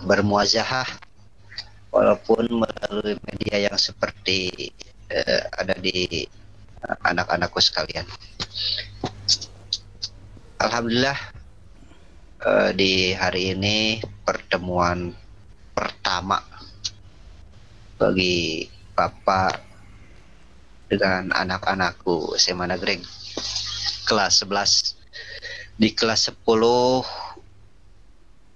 bermuazahah walaupun melalui media yang seperti ada di anak-anakku sekalian. Alhamdulillah di hari ini pertemuan pertama bagi Bapak dengan anak-anakku SMA Nagreg kelas 11. Di kelas 10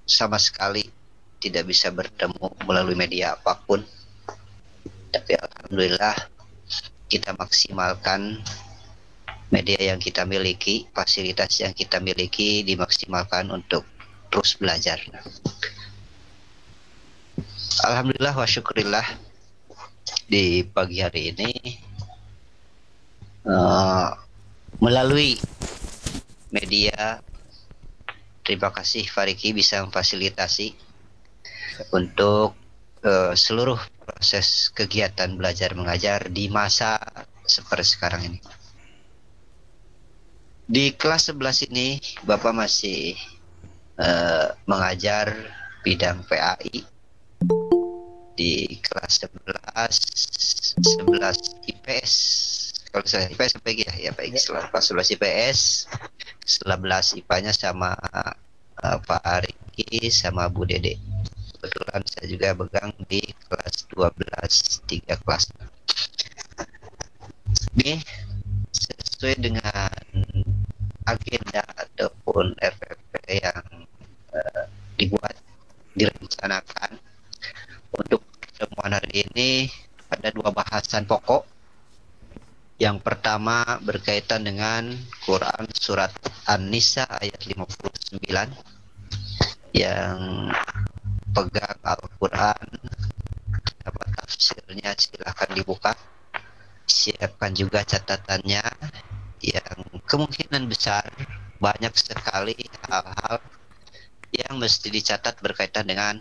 sama sekali tidak bisa bertemu melalui media apapun, tapi alhamdulillah kita maksimalkan media yang kita miliki, fasilitas yang kita miliki dimaksimalkan untuk terus belajar. Alhamdulillah wa syukurillah, di pagi hari ini melalui media, terima kasih Fariki bisa memfasilitasi untuk seluruh proses kegiatan belajar mengajar di masa seperti sekarang ini. Di kelas 11 ini Bapak masih mengajar bidang PAI. Di kelas 11 IPS. Kalau saya IPS apa lagi ya? Baik, setelah kelas 11 IPS, 11 IPA-nya sama Pak Ariki sama Bu Dede. Kebetulan saya juga pegang di kelas 12, 3 kelas. Ini sesuai dengan agenda ataupun RPP yang dibuat, direncanakan untuk pertemuan hari ini. Ada 2 bahasan pokok. Yang pertama berkaitan dengan Quran surat An-Nisa ayat 59. Yang pegang Al-Quran, dapat tafsirnya silahkan dibuka, siapkan juga catatannya, yang kemungkinan besar banyak sekali hal-hal yang mesti dicatat berkaitan dengan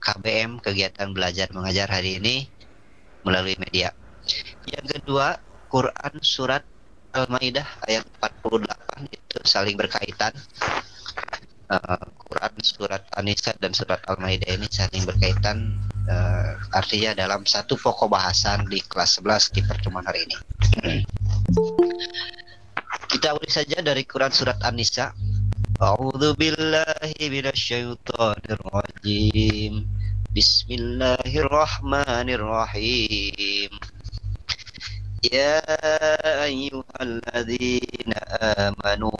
KBM, kegiatan belajar mengajar hari ini melalui media. Yang kedua, Quran surat Al-Maidah ayat 48, itu saling berkaitan. Quran surat An-Nisa dan surat Al-Maidah ini saling berkaitan, artinya dalam satu pokok bahasan di kelas 11 di pertemuan hari ini. Kita awali saja dari Quran surat An-Nisa. A'udzu billahi minasyaitonir rajim. Bismillahirrahmanirrahim. Ya ayyuhalladzina amanu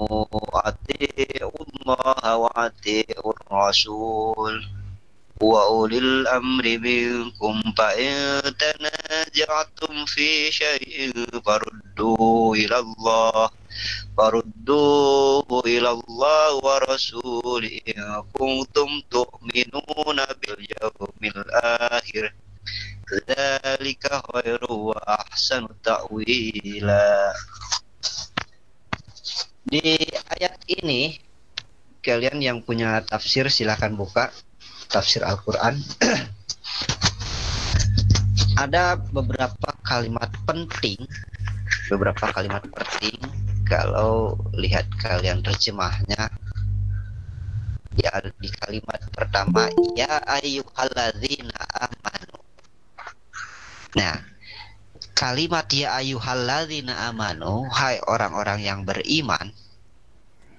atii'ullaha wa atii'ur rasul wa ulil amri minkum fa in tanaza'tum fi syai'in farudduhu ilallah wa rasulihi in kuntum tu'minuna bil yawmil akhir. Dzalika khairu wa ahsanu ta'wila. Di ayat ini, kalian yang punya tafsir silahkan buka tafsir Al-Quran. Ada beberapa kalimat penting kalau lihat kalian terjemahnya. Ya, di kalimat pertama, ya ayyuhalladzina amanu. Nah, kalimat ya ayyuhalladzina amanu, hai orang-orang yang beriman,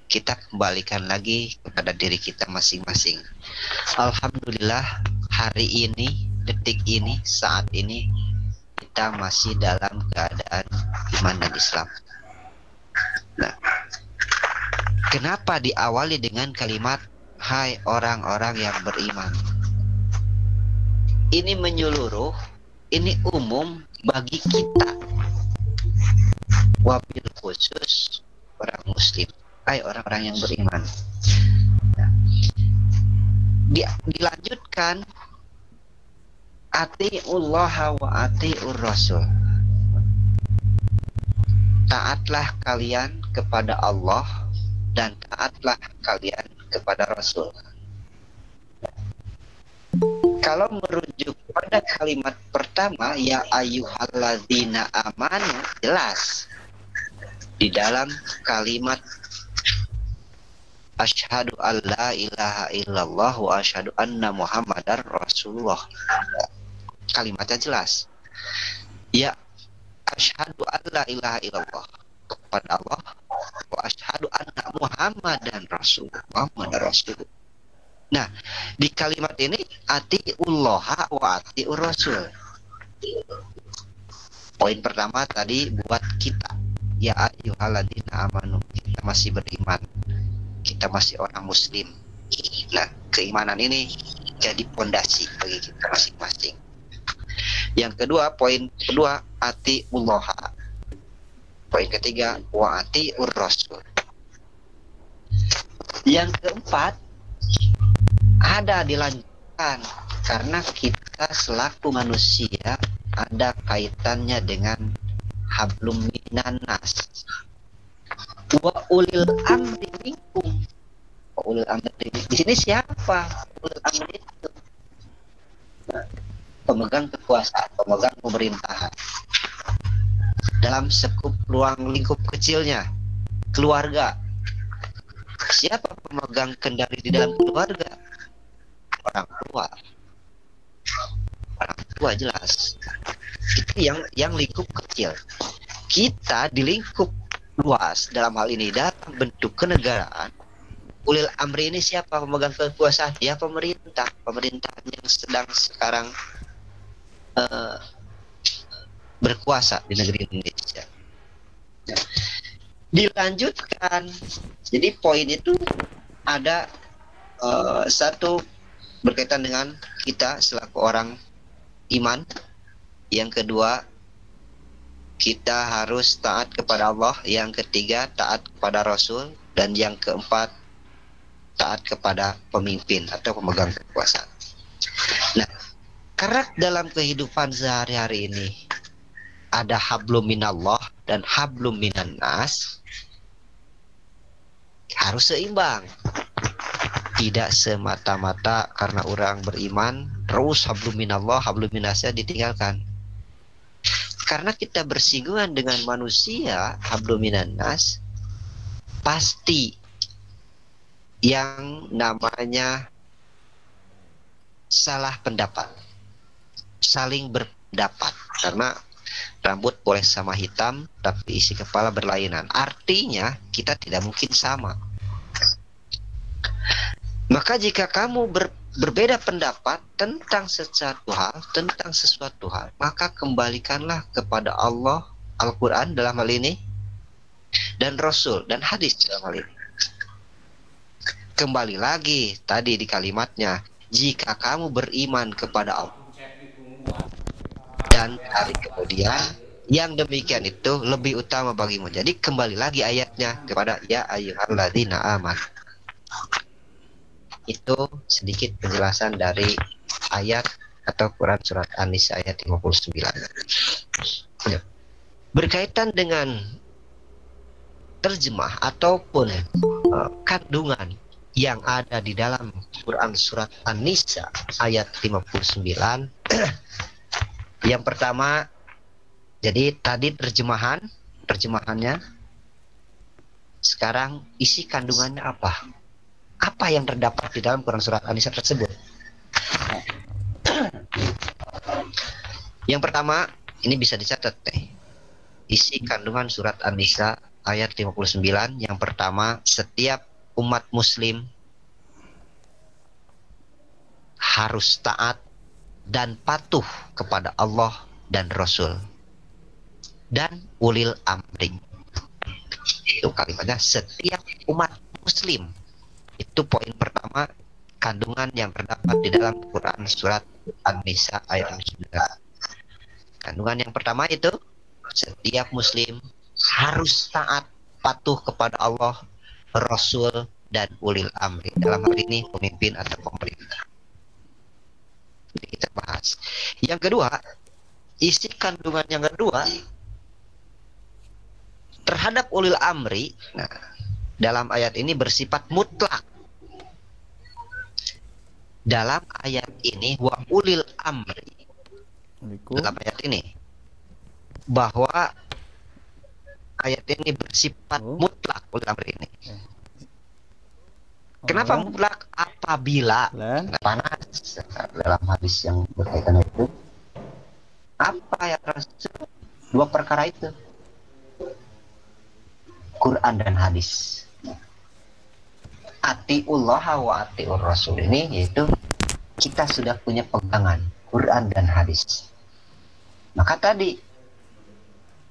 kita kembalikan lagi kepada diri kita masing-masing. Alhamdulillah, hari ini, detik ini, saat ini kita masih dalam keadaan iman dan Islam. Nah, kenapa diawali dengan kalimat hai orang-orang yang beriman? Ini menyeluruh, ini umum bagi kita, wabil khusus orang muslim, hai orang-orang yang beriman. Nah, dilanjutkan atiullaha wa atiur rasul. Taatlah kalian kepada Allah dan taatlah kalian kepada Rasul. Kalau merujuk pada kalimat pertama, ya ayyuhalladzina amanu, jelas di dalam kalimat asyhadu alla ilaha illallah wa asyhadu anna muhammadar rasulullah, kalimatnya jelas. Ya asyhadu alla ilaha illallah, kepada Allah, wa asyhadu anna muhammadan rasul. Nah, di kalimat ini atiullaha wa atiur rasul. Poin pertama tadi buat kita, ya ayyuhalladzina amanu, kita masih beriman, kita masih orang muslim. Nah, keimanan ini jadi pondasi bagi kita masing-masing. Yang kedua, poin kedua, atiullaha. Poin ketiga, wa atiur rasul. Yang keempat, ada dilanjutkan karena kita selaku manusia ada kaitannya dengan hablum minan nas wa ulil amri minkum. Ulil amri di sini siapa? Ulil amri itu pemegang kekuasaan, pemegang pemerintahan dalam sekup ruang lingkup kecilnya, keluarga. Siapa pemegang kendali di dalam keluarga? Orang tua jelas. Itu yang lingkup kecil. Kita di lingkup luas, dalam hal ini dalam bentuk kenegaraan. Ulil amri ini siapa pemegang kekuasaan? Ya pemerintah, pemerintahan yang sedang sekarang berkuasa di negeri Indonesia. Dilanjutkan. Jadi poin itu ada satu berkaitan dengan kita selaku orang iman. Yang kedua, kita harus taat kepada Allah. Yang ketiga, taat kepada Rasul. Dan yang keempat, taat kepada pemimpin atau pemegang kekuasaan. Nah, karena dalam kehidupan sehari-hari ini ada hablum minallah dan hablum minan nas, harus seimbang. Tidak semata-mata karena orang beriman terus hablum minallah, hablum minasnya ditinggalkan. Karena kita bersinggungan dengan manusia, hablum minan nas, pasti yang namanya salah pendapat, saling berpendapat. Karena rambut boleh sama hitam, tapi isi kepala berlainan. Artinya kita tidak mungkin sama. Maka jika kamu berbeda pendapat tentang sesuatu hal, maka kembalikanlah kepada Allah, Al-Quran dalam hal ini, dan Rasul, dan hadis dalam hal ini. Kembali lagi tadi di kalimatnya, jika kamu beriman kepada Allah dan hari kemudian, yang demikian itu lebih utama bagimu. Jadi kembali lagi ayatnya kepada ya ayyuhalladzina amanu. Itu sedikit penjelasan dari ayat atau Quran surat An-Nisa ayat 59. Berkaitan dengan terjemah ataupun kandungan yang ada di dalam Quran surat An-Nisa ayat 59. Yang pertama, jadi tadi terjemahannya. Sekarang isi kandungannya apa? Apa yang terdapat di dalam Quran surat An-Nisa tersebut? Yang pertama, ini bisa dicatat deh. Isi kandungan surat An-Nisa ayat 59. Yang pertama, setiap umat muslim harus taat dan patuh kepada Allah dan Rasul dan ulil amri. Itu kalimatnya, setiap umat muslim. Itu poin pertama, kandungan yang terdapat di dalam Quran surat An-Nisa ayat 9. Kandungan yang pertama itu, setiap muslim harus taat, patuh kepada Allah, Rasul, dan ulil amri. Dalam hal ini pemimpin atau pemerintah. Jadi kita bahas. Yang kedua, isi kandungan yang kedua terhadap ulil amri. Nah, dalam ayat ini bersifat mutlak. Dalam ayat ini wa ulil amri. Dalam ayat ini bahwa ayat ini bersifat mutlak ulil amri ini. Kenapa mutlak? Apabila panas dalam hadis yang berkaitan itu apa ya Rasul? Dua perkara itu, Quran dan hadis. Atiullah wa atiur Rasul ini yaitu kita sudah punya pegangan Quran dan hadis. Maka tadi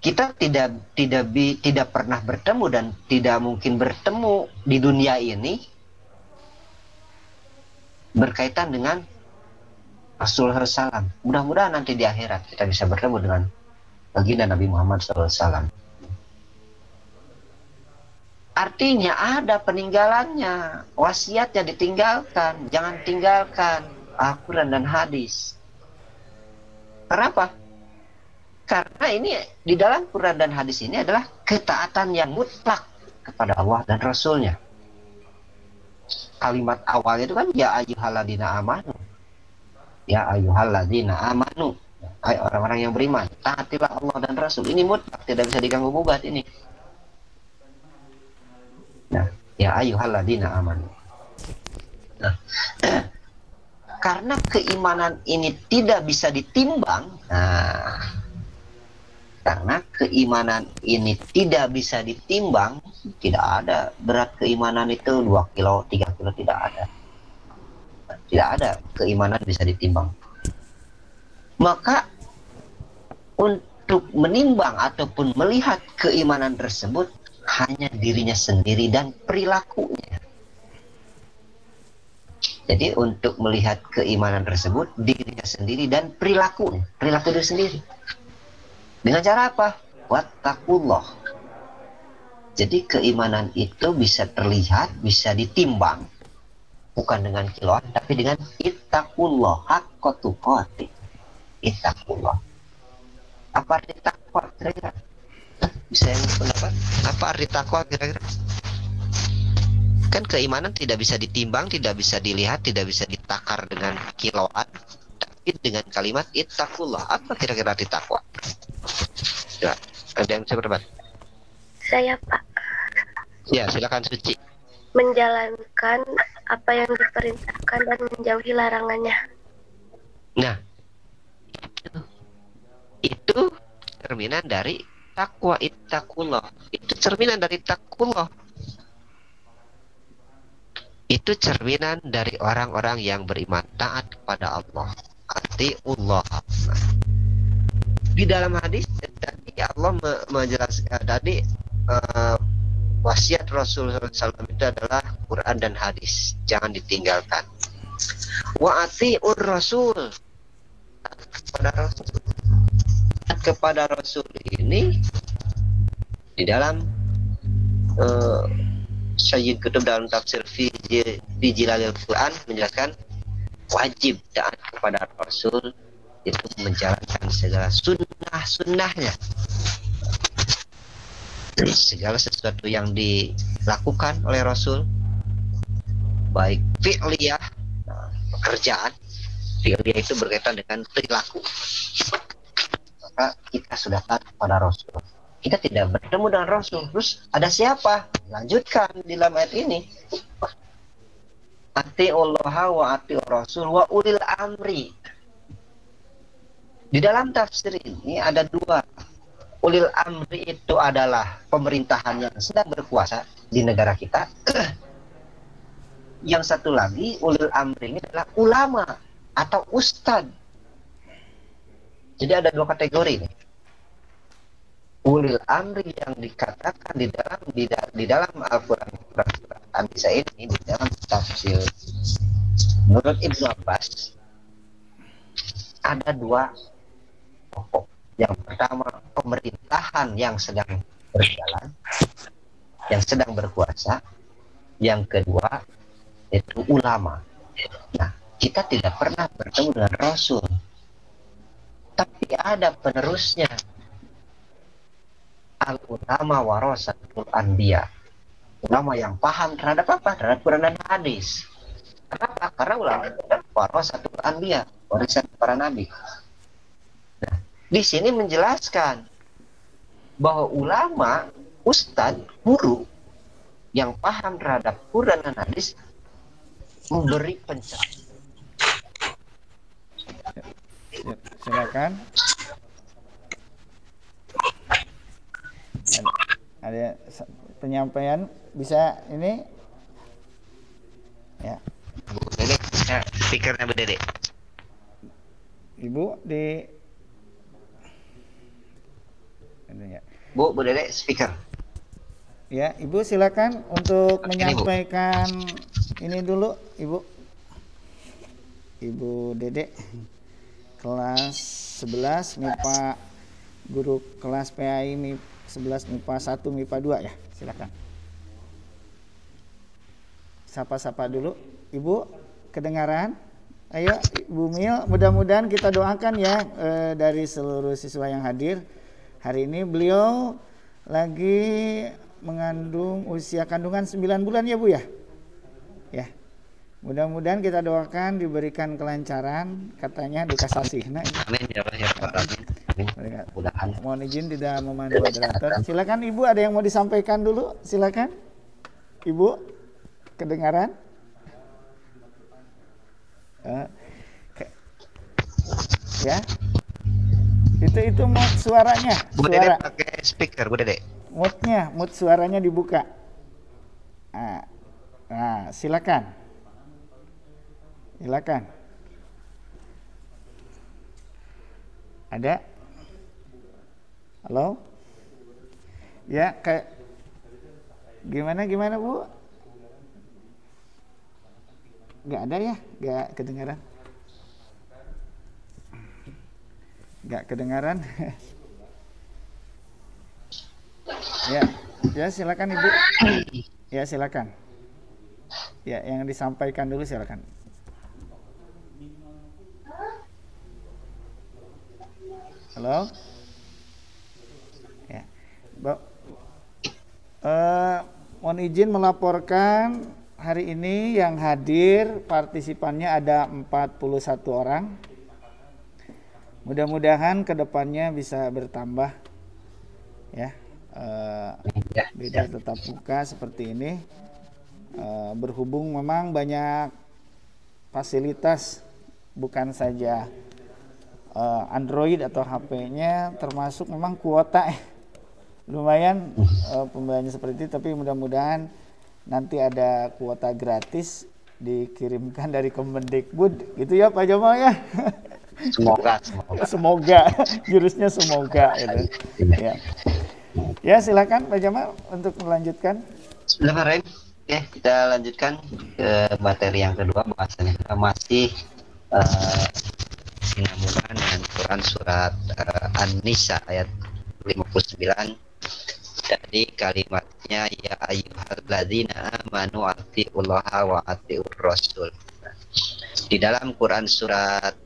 kita tidak pernah bertemu dan tidak mungkin bertemu di dunia ini berkaitan dengan Rasulullah SAW. Mudah-mudahan nanti di akhirat kita bisa bertemu dengan baginda Nabi Muhammad SAW. Artinya ada peninggalannya, wasiatnya ditinggalkan, jangan tinggalkan Al-Quran dan hadis. Kenapa? Karena ini di dalam Quran dan hadis ini adalah ketaatan yang mutlak kepada Allah dan Rasulnya. Kalimat awalnya itu kan ya ayyuhalladzina amanu. Ya ayyuhalladzina amanu. Hai orang-orang yang beriman, taatilah Allah dan Rasul. Ini mutlak, tidak bisa diganggu gugat ini. Nah, ya ayyuhalladzina amanu. Nah, karena keimanan ini tidak bisa ditimbang. Nah, karena keimanan ini tidak bisa ditimbang, tidak ada berat keimanan itu 2 kilo, 3 kilo, tidak ada. Tidak ada keimanan bisa ditimbang. Maka untuk menimbang ataupun melihat keimanan tersebut hanya dirinya sendiri dan perilakunya. Jadi untuk melihat keimanan tersebut dirinya sendiri dan perilaku diri sendiri. Dengan cara apa? Wattaqullah. Jadi keimanan itu bisa terlihat, bisa ditimbang, bukan dengan kiloan, tapi dengan ittaqullah haqqa tuqatih. Ittaqullah. Apa arti takwa kira-kira? Bisa yang pendapat? Apa arti takwa kira-kira? Kan keimanan tidak bisa ditimbang, tidak bisa dilihat, tidak bisa ditakar dengan kiloan, tapi dengan kalimat ittaqullah. Apa kira-kira arti takwa? Ya, ada yang bisa berdebat? Saya, Pak. Ya, silakan Suci. Menjalankan apa yang diperintahkan dan menjauhi larangannya. Nah, itu cerminan dari takwa, ittaqullah. Itu cerminan dari takullah. Itu cerminan dari orang-orang yang beriman, taat kepada Allah. Atiullah. Nah, di dalam hadis tadi Allah menjelaskan tadi wasiat Rasulullah SAW itu adalah Quran dan hadis, jangan ditinggalkan. Wa atiur Rasul, kepada Rasul ini di dalam Sayyid Qutb dalam tafsir fi Jilalil Quran menjelaskan wajib taat kepada Rasul itu menjalankan segala sunnah-sunnahnya, segala sesuatu yang dilakukan oleh Rasul, baik fi'liyah, pekerjaan. Fi'liyah itu berkaitan dengan perilaku. Maka kita sudah taat kepada Rasul. Kita tidak bertemu dengan Rasul. Terus ada siapa? Lanjutkan di dalam ayat ini. Atiullaha wa atiur Rasul wa ulil amri. Di dalam tafsir ini ada dua. Ulil amri itu adalah pemerintahan yang sedang berkuasa di negara kita. Yang satu lagi, ulil amri ini adalah ulama atau ustadz. Jadi ada dua kategori ini. Ulil amri yang dikatakan di dalam Al-Quran bisa ini di dalam tafsir menurut Ibnu Abbas ada dua pokok. Yang pertama, pemerintahan yang sedang berjalan, yang sedang berkuasa. Yang kedua, itu ulama. Nah, kita tidak pernah bertemu dengan Rasul, tapi ada penerusnya. Al ulama warasatul anbiya, ulama yang paham terhadap apa? Terhadap Quran dan hadis. Kenapa? Karena ulama itu adalah warasatul anbiya, warisan para nabi. Nah, di sini menjelaskan bahwa ulama, ustadz, guru yang paham terhadap Quran dan hadis memberi pencerahan. Ya, silakan. Ada penyampaian bisa ini ya. Bu Dede, speakernya Bu Dede. Ibu di ini ya. Bu Dede, speaker. Ya, Ibu silakan untuk Ini, menyampaikan ini dulu, Ibu. Ibu Dede, kelas 11 MIPA, guru kelas PAI 11 MIPA 1 MIPA 2 ya, silakan. Sapa-sapa dulu, Ibu, kedengaran? Ayo, Ibu Mil, mudah-mudahan kita doakan ya dari seluruh siswa yang hadir. Hari ini beliau lagi mengandung usia kandungan 9 bulan ya Bu ya? Ya. Mudah-mudahan kita doakan diberikan kelancaran, katanya dikasih. Nah, Amin ya Allah ya Rabbal alamin. Amin. Mudah-mudahan. Mohon izin tidak memandu moderator. Silakan Ibu, ada yang mau disampaikan dulu? Silakan. Ibu, kedengaran? Ya. Itu mood suaranya. Bu Dede pakai speaker, Bu Dede. Mood suaranya dibuka. Nah, silakan. Ada? Halo? Ya, kayak gimana Bu? Gak ada ya? Gak kedengaran? Gak kedengaran? Ya silakan Ibu. Ya silakan. Ya, yang disampaikan dulu silakan. Halo. Ya. Mohon izin melaporkan hari ini yang hadir partisipannya ada 41 orang. Mudah-mudahan kedepannya bisa bertambah ya. Beda tetap muka seperti ini. Berhubung memang banyak fasilitas, bukan saja Android atau HP-nya, termasuk memang kuota lumayan pembeliannya seperti itu, tapi mudah-mudahan nanti ada kuota gratis dikirimkan dari Kemendikbud gitu ya Pak Jamal ya. Semoga jurusnya semoga gitu. Ya silakan Pak Jamal untuk melanjutkan. Bismillahirrahmanirrahim. Ya, kita lanjutkan ke materi yang kedua, bahasanya kita masih sinambungan dengan Quran surat An-Nisa ayat 59. Tadi kalimatnya ya ayyuhalladzina amanu atiullaha wa atiur rasul. Di dalam Quran surat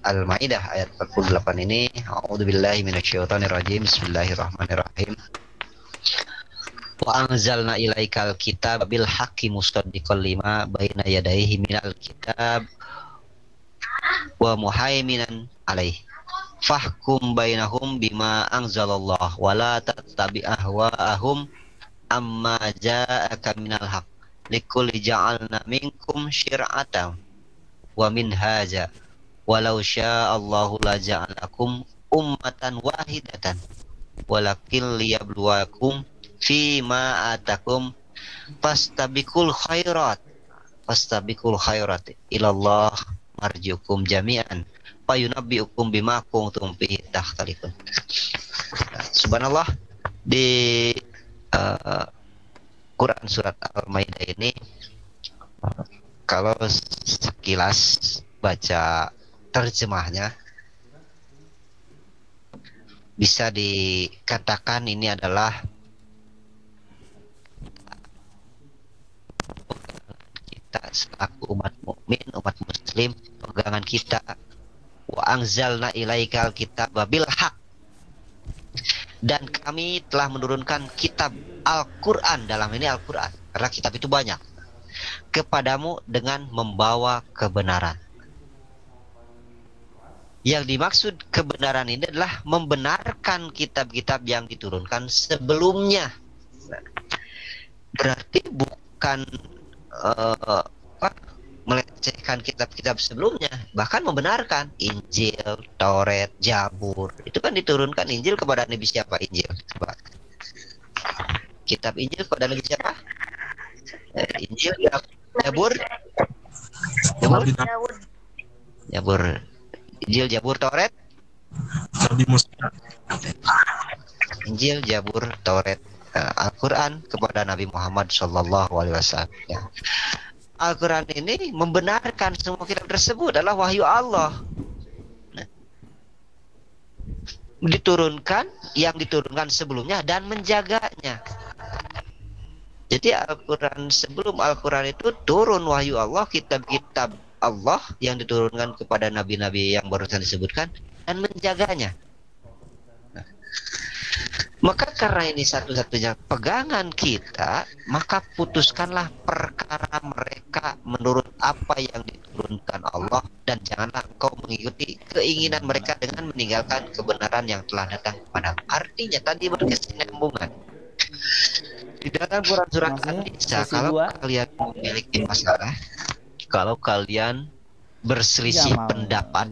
Al-Maidah ayat 48 ini, a'udzubillahi minasyaitonirrajim. Bismillahirrahmanirrahim. Wa anzalna ilaikal kitab bil haqqi musaddiqal lima baina yadayhi minal kitab wa muhaiminan alaih. Fahkum bainahum bima anzalallah wa la tattabi ahwa'ahum amma ja'aka minal haqq likulli ja'alna minkum syir'atan wa minhaja walau sya'allahu la ja'alakum ummatan wahidatan walakin liyabluwakum fima atakum fastabiqul khairat ilallah marjukum jami'an fayunabbiukum bima kuntum fihi takhtalifun. Subhanallah, di Quran surat Al-Maidah ini kalau sekilas baca terjemahnya bisa dikatakan ini adalah kita selaku umat mukmin, umat muslim muslim, pegangan kita. Wa anzalna ilaikal kitaba bil haq, dan kami telah menurunkan kitab Al-Quran, dalam ini Al-Quran karena kitab itu banyak, kepadamu dengan membawa kebenaran. Yang dimaksud kebenaran ini adalah membenarkan kitab-kitab yang diturunkan sebelumnya. Berarti bukan melecehkan kitab-kitab sebelumnya, bahkan membenarkan Injil, Taurat, Zabur. Itu kan diturunkan Injil kepada Nabi siapa? Injil. Coba. Kitab Injil kepada Nabi siapa? Injil, Zabur, Zabur, Injil, Zabur, Taurat, Nabi Musa. Injil, Zabur, Taurat, Al-Quran kepada Nabi Muhammad Sallallahu Alaihi Wasallam. Ya. Al-Quran ini membenarkan semua kitab tersebut adalah wahyu Allah. Nah, diturunkan yang diturunkan sebelumnya dan menjaganya. Jadi Al-Quran, sebelum Al-Quran itu turun wahyu Allah, kitab-kitab Allah yang diturunkan kepada nabi-nabi yang barusan disebutkan dan menjaganya. Nah, maka karena ini satu-satunya pegangan kita, maka putuskanlah perkara mereka menurut apa yang diturunkan Allah, dan janganlah engkau mengikuti keinginan mereka dengan meninggalkan kebenaran yang telah datang kepadamu. Artinya tadi berkesinambungan. Di dalam Quran surat An-Nisa, kalau kalian memiliki masalah, kalau kalian berselisih pendapat,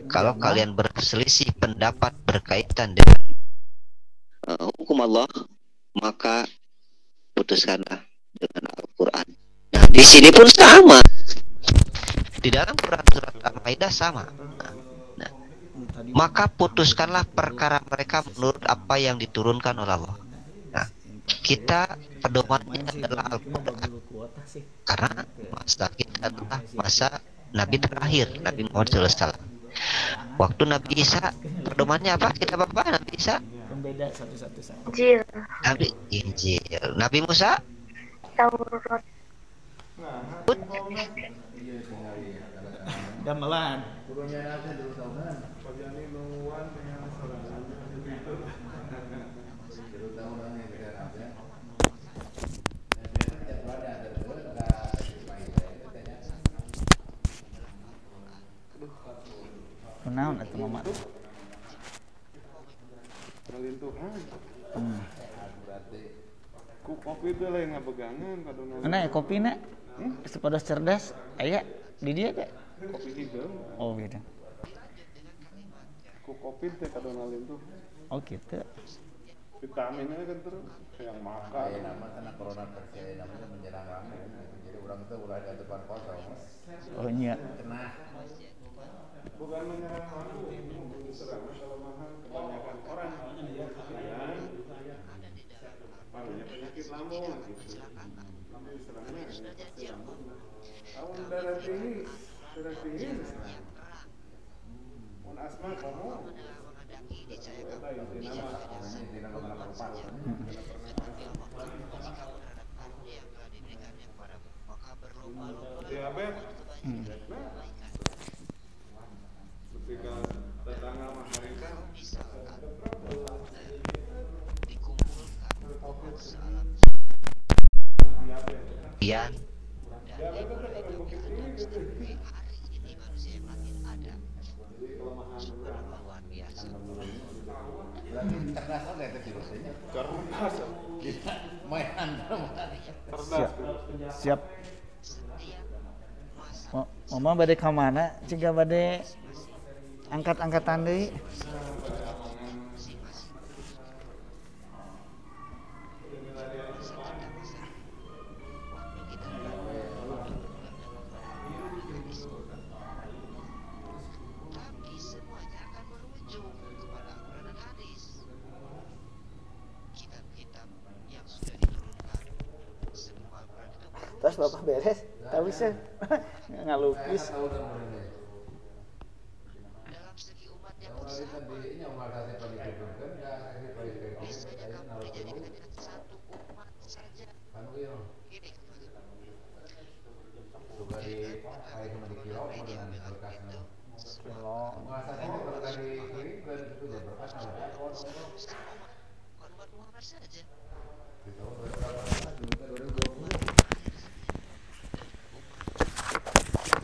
kalau kalian berselisih pendapat berkaitan dengan hukum Allah, maka putuskanlah dengan Al-Quran. Nah, di sini pun sama. Di dalam Quran surat Al-Maidah sama. Nah, maka putuskanlah perkara mereka menurut apa yang diturunkan oleh Allah. Nah, kita pedomannya adalah Al-Quran, karena masa kita adalah masa Nabi terakhir, Nabi Muhammad SAW. Waktu Nabi Isa, pedomannya apa? Kita apa? Nabi Isa? Pembeda satu-satu. Injil. Nabi Injil. Nabi Musa? Taurat. Gamelan. Kunaon atuh mama? Ku kopi itu lain ngabegangan kadona. Mana ya kopina? Sepados cerdas aya di dia teh. Kopi hideung. Oh beda. Ku kopi teh kadona lintuh. Oh gitu. Vitaminnya kan terus yang makan. Ya nama karena corona terjadi namanya menyerang rame. Jadi orang itu ulah di depan kosong. Oh iya. Kena. Bukan menyerang aku, diserang kalau mahal kebanyakan orang. Banyak penyakit lambung gitu. Diserangnya pasti lambung. Tahun darah tinggi diserang. Mun asma kamu eta inti nama paru-paru. Diabetes. Ketika tetangga maharika Ian. Cerdas oke itu virusnya. cerdas. Mainan. Siap. Mama bade ka mana? Ciga bade angkat-angkatan deui. Terus bapak beres, tapi bisa ngalukis. dengan berkasnya. Allah. Penguasanya kalau dari kiri berarti itu berkas ada Korban Muhammad saja. di tahun berapa di 2020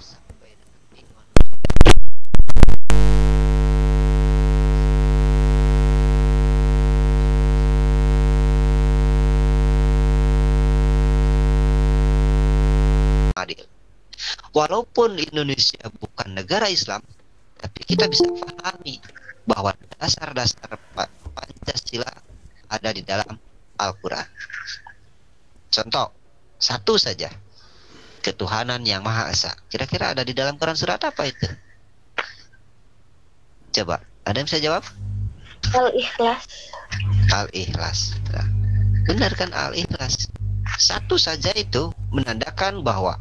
Sampai nanti manusia adil. Walaupun Indonesia bukan negara Islam, tapi kita bisa pahami bahwa dasar-dasar Pancasila ada di dalam Al-Quran. Contoh, satu saja, ketuhanan yang Maha Esa. Kira-kira ada di dalam Quran surat apa itu? Coba, ada yang bisa jawab? Al-Ikhlas. Al-Ikhlas. Nah, benar kan Al-Ikhlas? Satu saja itu menandakan bahwa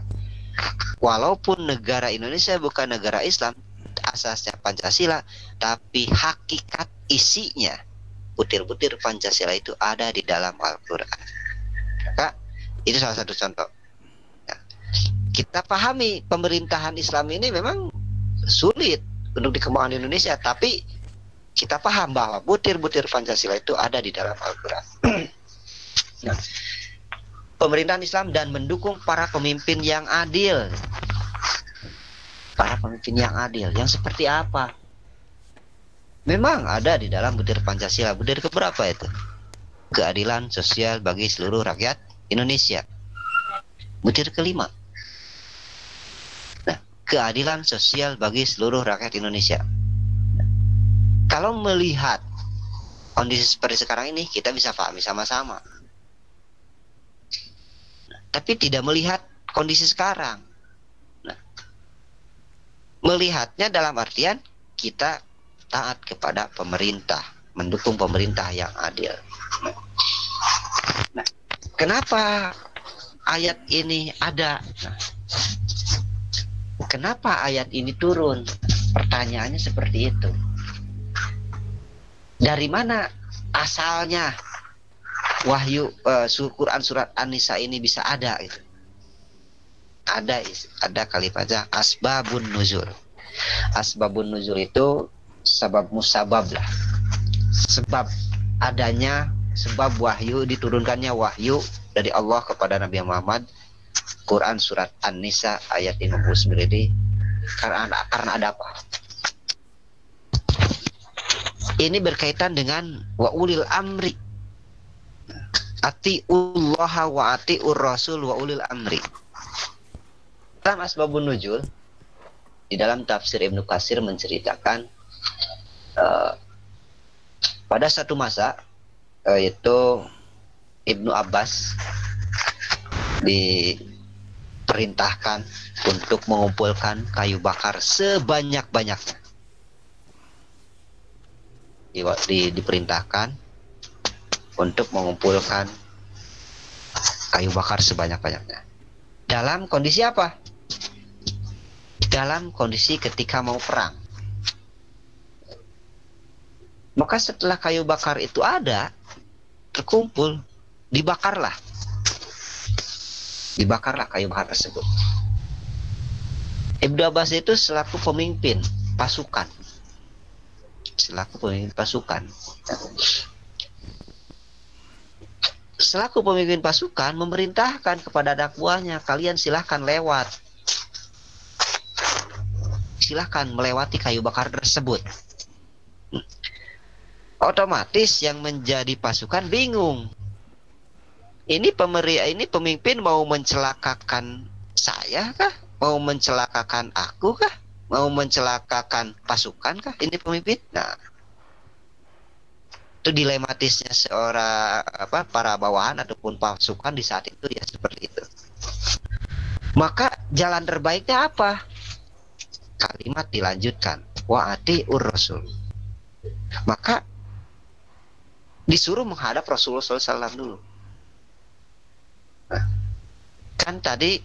walaupun negara Indonesia bukan negara Islam, asasnya Pancasila, tapi hakikat isinya, butir-butir Pancasila itu ada di dalam Al-Quran. Maka itu salah satu contoh. Nah, kita pahami pemerintahan Islam ini memang sulit untuk dikembangkan di Indonesia, tapi kita paham bahwa butir-butir Pancasila itu ada di dalam Al-Quran. Nah, pemerintahan Islam dan mendukung para pemimpin yang adil. Para pemimpin yang adil, yang seperti apa? Memang ada di dalam butir Pancasila. Butir keberapa itu? Keadilan sosial bagi seluruh rakyat Indonesia. Butir kelima. Nah, keadilan sosial bagi seluruh rakyat Indonesia. Kalau melihat kondisi seperti sekarang ini, kita bisa pahami sama-sama. Tapi tidak melihat kondisi sekarang. Nah, melihatnya dalam artian kita taat kepada pemerintah, mendukung pemerintah yang adil. Nah, kenapa ayat ini ada? Nah, kenapa ayat ini turun? Pertanyaannya seperti itu. Dari mana asalnya wahyu Quran surat An-Nisa ini bisa ada gitu? Ada kalimatnya asbabun nuzul. Asbabun nuzul itu sebab musabab lah. Sebab adanya, sebab wahyu, diturunkannya wahyu dari Allah kepada Nabi Muhammad. Quran surat An-Nisa ayat 59 ini karena ada apa? Ini berkaitan dengan wa ulil amri. Atiullaha wa atiur rasul wa ulil amri. Dalam asbabun nuzul, di dalam tafsir Ibnu Katsir menceritakan pada satu masa yaitu Ibnu Abbas diperintahkan untuk mengumpulkan kayu bakar sebanyak-banyaknya. Diperintahkan untuk mengumpulkan kayu bakar sebanyak-banyaknya. Dalam kondisi apa? Dalam kondisi ketika mau perang. Maka setelah kayu bakar itu ada, terkumpul, dibakarlah kayu bakar tersebut. Ibnu Abbas itu selaku pemimpin pasukan. Selaku pemimpin pasukan memerintahkan kepada anak buahnya, kalian silahkan lewat. Silahkan melewati kayu bakar tersebut. Otomatis yang menjadi pasukan bingung. Ini pemimpin mau mencelakakan saya kah? Mau mencelakakan aku kah? Mau mencelakakan pasukan kah? Ini pemimpin. Nah, itu dilematisnya seorang para bawahan ataupun pasukan di saat itu ya seperti itu. Maka jalan terbaiknya apa? Kalimat dilanjutkan wa atiur rasul. Maka disuruh menghadap Rasulullah SAW dulu. Nah, kan tadi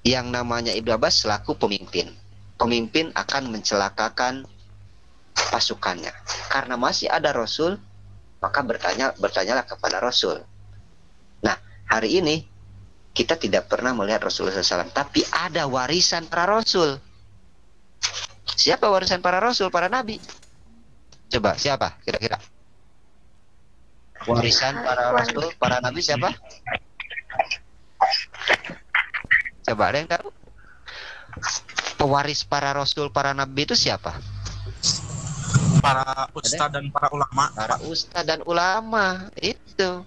yang namanya Ibnu Abbas selaku pemimpin. Pemimpin akan mencelakakan pasukannya. Karena masih ada Rasul, maka bertanyalah kepada Rasul. Nah, hari ini kita tidak pernah melihat Rasulullah SAW, tapi ada warisan para Rasul. Siapa warisan para rasul, para nabi? Coba siapa kira-kira? Warisan para rasul, para nabi siapa? Coba ada yang tahu? Pewaris para rasul, para nabi itu siapa? Para ustadz dan para ulama. Para ustadz dan ulama itu.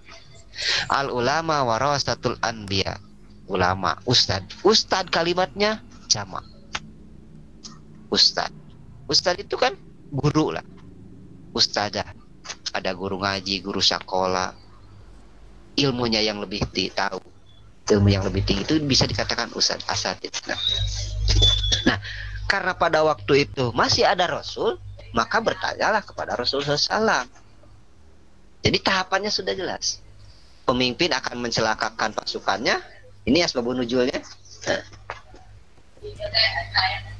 Al ulama warasatul anbiya. Ulama, ustadz. Ustadz kalimatnya jamak. Ustadz. Ustadz itu kan guru lah. Ustadzah. Ada guru ngaji, guru sekolah. Ilmunya yang lebih tahu. Ilmu yang lebih tinggi itu bisa dikatakan ustadz, asatidz. Nah, karena pada waktu itu masih ada rasul, maka bertanyalah kepada Rasulullah SAW. Jadi tahapannya sudah jelas. Pemimpin akan mencelakakan pasukannya. Ini asbabun nuzulnya.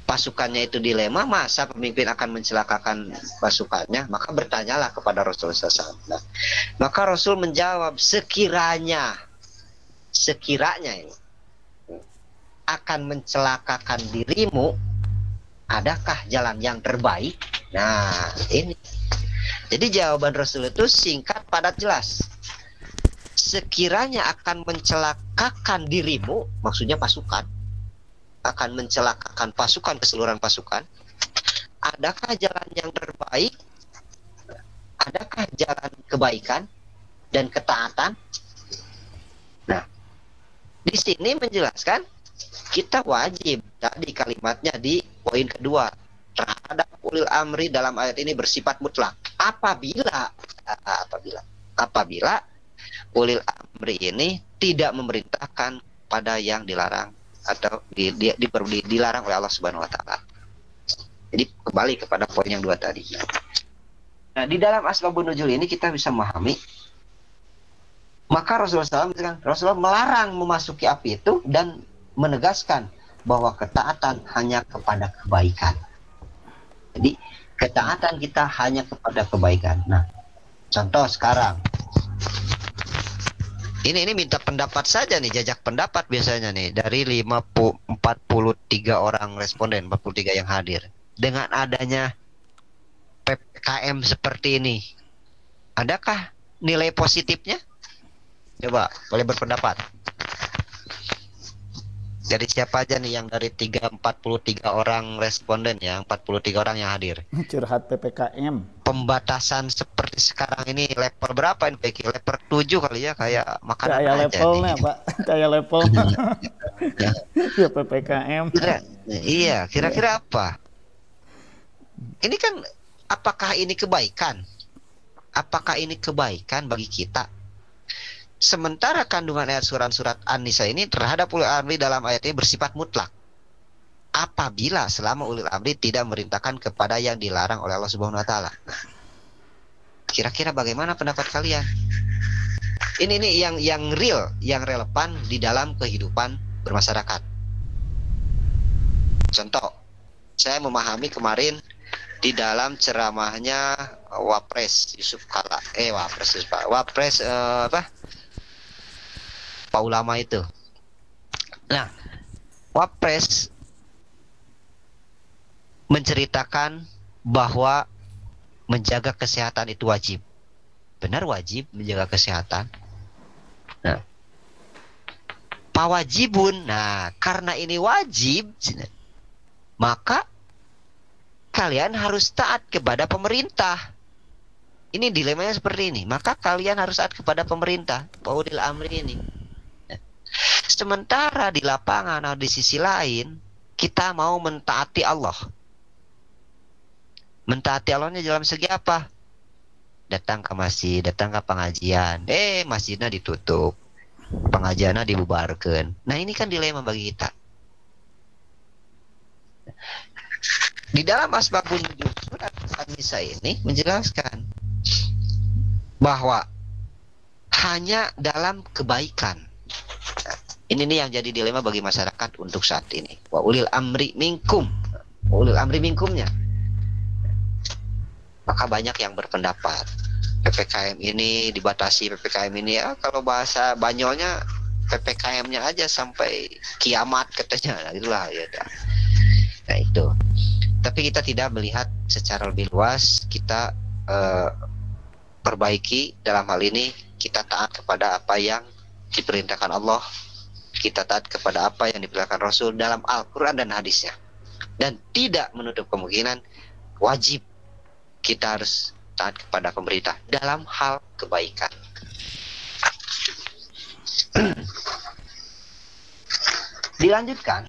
Pasukannya itu dilema, masa pemimpin akan mencelakakan pasukannya? Maka bertanyalah kepada Rasulullah SAW. Nah, maka Rasul menjawab, sekiranya ini akan mencelakakan dirimu, adakah jalan yang terbaik? Nah, ini. Jadi jawaban Rasul itu singkat, padat, jelas. Sekiranya akan mencelakakan dirimu, maksudnya pasukan, akan mencelakakan pasukan, keseluruhan pasukan, adakah jalan yang terbaik? Adakah jalan kebaikan dan ketaatan? Nah, di sini menjelaskan kita wajib, tadi kalimatnya di poin kedua, terhadap ulil amri dalam ayat ini bersifat mutlak. Apabila ulil amri ini tidak memerintahkan pada yang dilarang atau dilarang oleh Allah Subhanahu wa taala. Jadi kembali kepada poin yang dua tadi. Nah, di dalam asbabun nuzul ini kita bisa memahami, maka Rasulullah melarang memasuki api itu dan menegaskan bahwa ketaatan hanya kepada kebaikan. Jadi ketaatan kita hanya kepada kebaikan. Nah, contoh sekarang. Ini minta pendapat saja nih, jajak pendapat biasanya nih dari 43 orang responden, 43 yang hadir. Dengan adanya PPKM seperti ini, adakah nilai positifnya? Coba, boleh berpendapat. Dari siapa aja nih yang dari 43 orang responden ya, 43 orang yang hadir. Curhat PPKM. Pembatasan seperti sekarang ini level berapa ini? Level 7 kali ya, kayak makanan kayak aja levelnya, nih. Pak. Kayak levelnya. Ya PPKM. Iya, kira-kira apa? Ini kan, apakah ini kebaikan? Apakah ini kebaikan bagi kita? Sementara kandungan ayat surat An-Nisa ini terhadap ulil amri dalam ayat ini bersifat mutlak. Apabila selama ulil amri tidak memerintahkan kepada yang dilarang oleh Allah Subhanahu wa taala. Kira-kira bagaimana pendapat kalian? Ini yang real, yang relevan di dalam kehidupan bermasyarakat. Contoh, saya memahami kemarin di dalam ceramahnya Wapres Yusuf Kala, Pak Ulama itu. Nah, Wapres menceritakan bahwa menjaga kesehatan itu wajib. Benar, wajib menjaga kesehatan. Nah, pawajibun. Nah, karena ini wajib, maka kalian harus taat kepada pemerintah. Ini dilemanya seperti ini. Maka kalian harus taat kepada pemerintah, ulil amri ini. Sementara di lapangan atau di sisi lain, kita mau mentaati Allah. Mentaati Allahnya dalam segi apa? Datang ke masjid, datang ke pengajian. Masjidnya ditutup, pengajiannya dibubarkan. Nah, ini kan dilema bagi kita. Di dalam asbabun nuzul surat An-Nisa ini menjelaskan bahwa hanya dalam kebaikan. Ini nih yang jadi dilema bagi masyarakat untuk saat ini. Wa ulil amri minkum. Ulil amri minkumnya. Maka banyak yang berpendapat PPKM ini dibatasi, PPKM ini ya kalau bahasa Banyolnya PPKM-nya aja sampai kiamat katanya. Nah, itulah ya. Nah, itu. Tapi kita tidak melihat secara lebih luas. Kita perbaiki dalam hal ini, kita taat kepada apa yang diperintahkan Allah, kita taat kepada apa yang diperintahkan Rasul dalam Al-Quran dan hadisnya, dan tidak menutup kemungkinan wajib kita harus taat kepada pemerintah dalam hal kebaikan. Dilanjutkan,